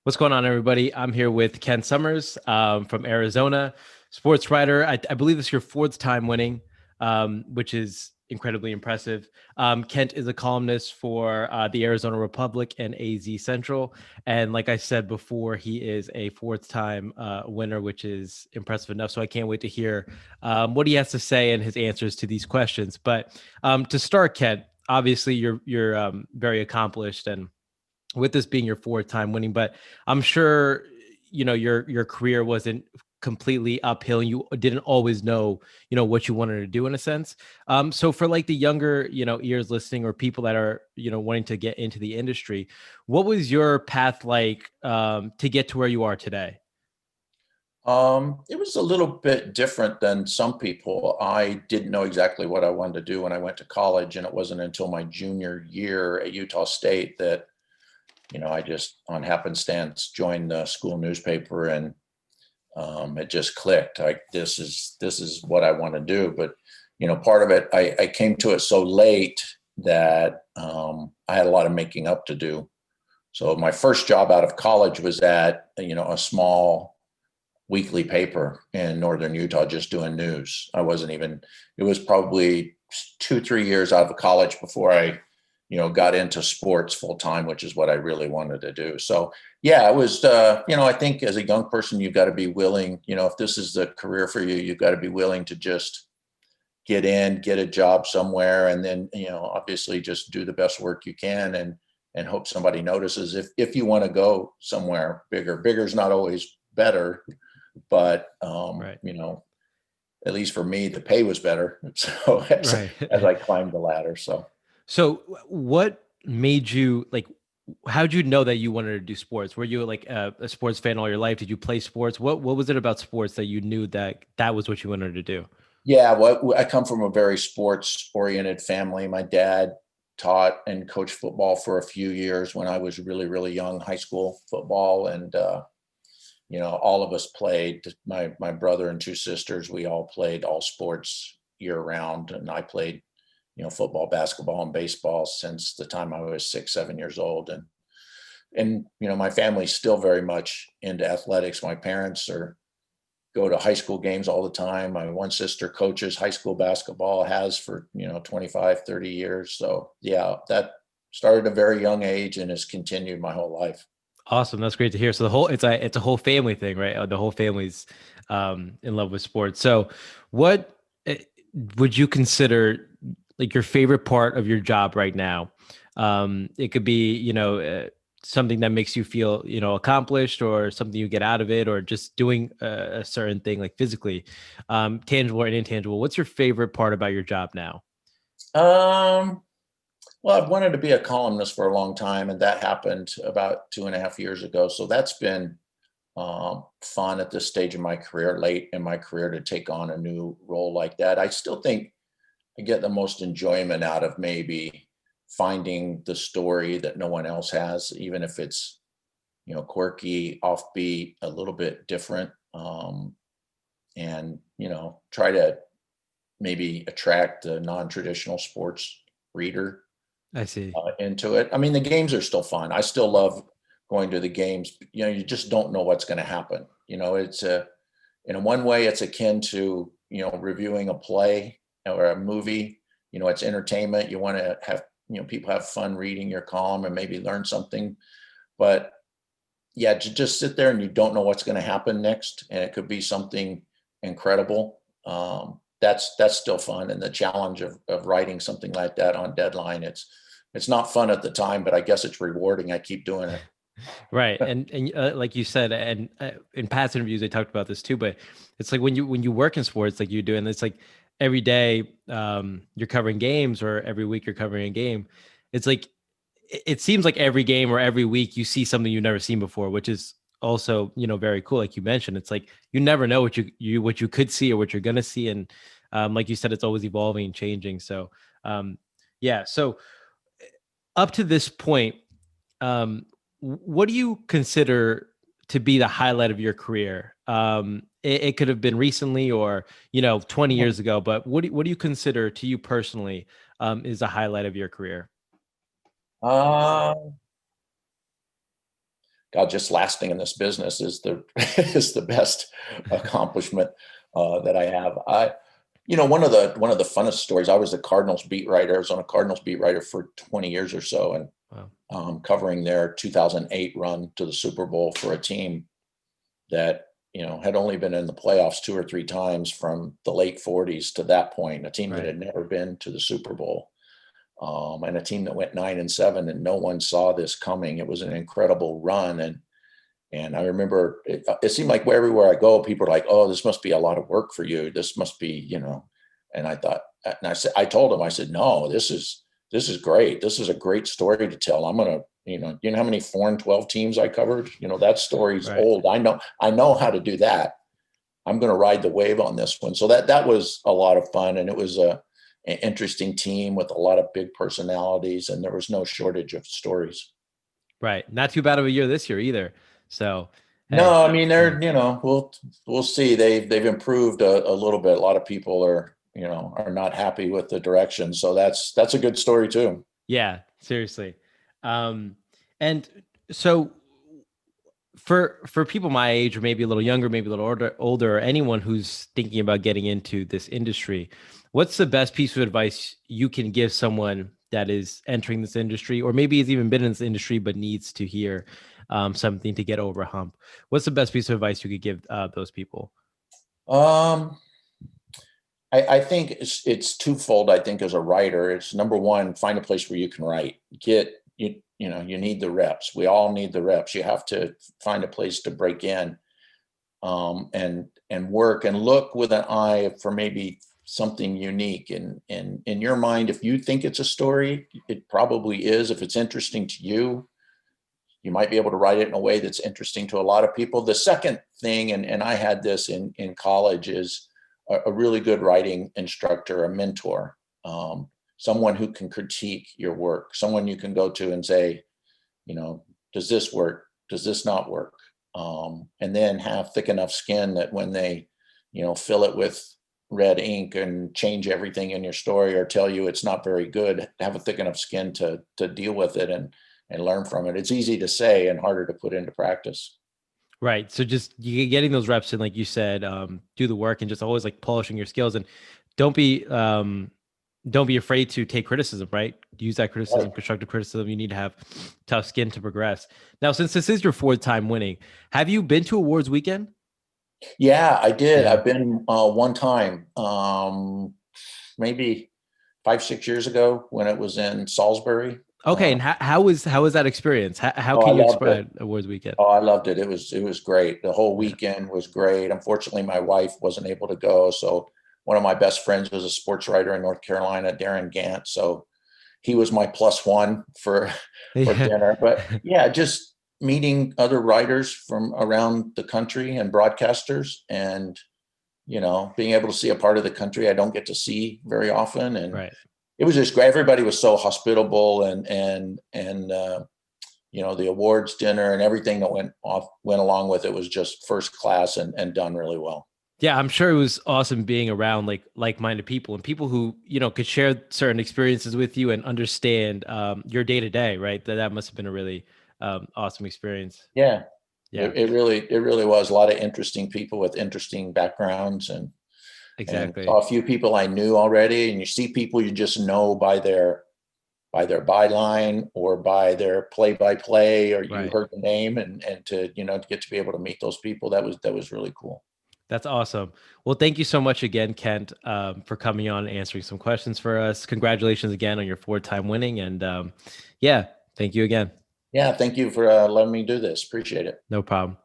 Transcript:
What's going on, everybody? I'm here with Ken Summers from Arizona Sportswriter. I believe this is your fourth time winning, which is incredibly impressive. Kent is a columnist for the Arizona Republic and AZ Central. And like I said before, he is a fourth time winner, which is impressive enough. So I can't wait to hear what he has to say and his answers to these questions. But to start, Kent, obviously you're very accomplished, and with this being your fourth time winning, but I'm sure your career wasn't completely uphill, and you didn't always know what you wanted to do in a sense. So for like the younger ears listening, or people that are wanting to get into the industry, what was your path like to get to where you are today? It was a little bit different than some people. I didn't know exactly what I wanted to do when I went to college, and it wasn't until my junior year at Utah State that, I just on happenstance joined the school newspaper, and it just clicked. Like this is what I want to do. But part of it, I came to it so late that I had a lot of making up to do. So my first job out of college was at a small weekly paper in northern Utah, just doing news. It was probably 2, 3 years out of college before I, got into sports full time, which is what I really wanted to do. So yeah, it was, I think as a young person, you've got to be willing, if this is the career for you, you've got to be willing to just get in, get a job somewhere, and then, obviously just do the best work you can and hope somebody notices. If you want to go somewhere bigger is not always better, but Right. at least for me, the pay was better. So Right. as I climbed the ladder. So what made you like, how'd you know that you wanted to do sports? Were you like a sports fan all your life? Did you play sports? What was it about sports that you knew that that was what you wanted to do? Yeah, well, I come from a very sports oriented family. My dad taught and coached football for a few years when I was really, really young, high school football. And, all of us played. My brother and two sisters, we all played all sports year round. And I played, football, basketball, and baseball since the time I was 6, 7 years old. And my family's still very much into athletics. My parents go to high school games all the time. My one sister coaches high school basketball, has for 25, 30 years. So yeah, that started at a very young age and has continued my whole life. Awesome. That's great to hear. So the whole it's a whole family thing, right? The whole family's in love with sports. So what would you consider like your favorite part of your job right now? It could be, something that makes you feel, accomplished, or something you get out of it, or just doing a certain thing like physically, tangible and intangible. What's your favorite part about your job now? um well, I've wanted to be a columnist for a long time, and that happened about 2.5 years ago. So that's been fun at this stage of my career, late in my career, to take on a new role like that. I still think I get the most enjoyment out of maybe finding the story that no one else has, even if it's, quirky, offbeat, a little bit different, and, try to maybe attract the non-traditional sports reader I see. into it. I mean, the games are still fun. I still love going to the games. You just don't know what's going to happen. It's in one way, it's akin to, reviewing a play or a movie. It's entertainment. You want to have, people have fun reading your column and maybe learn something. But yeah, to just sit there and you don't know what's going to happen next, and it could be something incredible. That's still fun, and the challenge of writing something like that on deadline. It's not fun at the time, but I guess it's rewarding. I keep doing it. Right. And like you said, and in past interviews, I talked about this too, but it's like when you work in sports like you do, and it's like every day you're covering games, or every week you're covering a game. It's like it seems like every game or every week you see something you've never seen before, which is also, very cool. Like you mentioned, it's like you never know what you could see or what you're gonna see. And like you said, it's always evolving and changing. So yeah. So up to this point, um, what do you consider to be the highlight of your career? It could have been recently, or 20 years ago, but what do you consider, to you personally, is the highlight of your career? Uh, God, just lasting in this business is the is the best accomplishment that I have. One of the funnest stories. I was the Cardinals beat writer. I was on a Cardinals beat writer for 20 years or so, and Wow. covering their 2008 run to the Super Bowl for a team that had only been in the playoffs 2 or 3 times from the late 40s to that point. A team that Right. had never been to the Super Bowl, and a team that went 9-7, and no one saw this coming. It was an incredible run, and I remember it seemed like everywhere I go, people are like, "Oh, this must be a lot of work for you. This must be, And I thought, and I told them, I said, "No, this is great. This is a great story to tell. I'm gonna, how many 4-12 teams I covered? That story's Right. old. I know how to do that. I'm gonna ride the wave on this one." So that was a lot of fun, and it was an interesting team with a lot of big personalities, and there was no shortage of stories. Right. Not too bad of a year this year either. So, hey. No, I mean they're we'll see. They've improved a little bit. A lot of people are not happy with the direction, so that's a good story too. Yeah, seriously. And so for people my age, or maybe a little younger, maybe a little older, or anyone who's thinking about getting into this industry, what's the best piece of advice you can give someone that is entering this industry, or maybe has even been in this industry but needs to hear something to get over a hump? What's the best piece of advice you could give those people? Um, I think it's twofold. I think as a writer, it's number one, find a place where you can write. You need the reps. We all need the reps. You have to find a place to break in, and work and look with an eye for maybe something unique. And in your mind, if you think it's a story, it probably is. If it's interesting to you, you might be able to write it in a way that's interesting to a lot of people. The second thing, and I had this in college, is a really good writing instructor, a mentor, someone who can critique your work, someone you can go to and say, does this work? Does this not work? And then have thick enough skin that when they, fill it with red ink and change everything in your story or tell you it's not very good, have a thick enough skin to deal with it and learn from it. It's easy to say and harder to put into practice. Right. So just getting those reps in, like you said, do the work and just always like polishing your skills, and don't be don't be afraid to take criticism, right? Use that criticism, Right. constructive criticism. You need to have tough skin to progress. Now, since this is your fourth time winning, have you been to awards weekend? Yeah, I did. Yeah. I've been one time, maybe 5-6 years ago when it was in Salisbury. Okay. And how was that experience? How Oh, I can you loved describe it. awards weekend? Oh, I loved it. It was great. The whole Yeah. weekend was great. Unfortunately, my wife wasn't able to go. So one of my best friends was a sports writer in North Carolina, Darren Gant. So he was my plus one for for Yeah. dinner. But yeah, just meeting other writers from around the country and broadcasters, and being able to see a part of the country I don't get to see very often. And Right. it was just great. Everybody was so hospitable, and the awards dinner and everything that went along with it was just first class and done really well. Yeah, I'm sure it was awesome being around like-minded people and people who, could share certain experiences with you and understand your day to day, right? That must have been a really awesome experience. Yeah, Yeah, it really was a lot of interesting people with interesting backgrounds, and exactly. saw a few people I knew already. And you see people you just know by their byline or by their play-by-play, or you Right. heard the name, and to get to be able to meet those people, that was really cool. That's awesome. Well, thank you so much again, Kent, for coming on and answering some questions for us. Congratulations again on your four-time winning. And yeah, thank you again. Yeah, thank you for letting me do this. Appreciate it. No problem.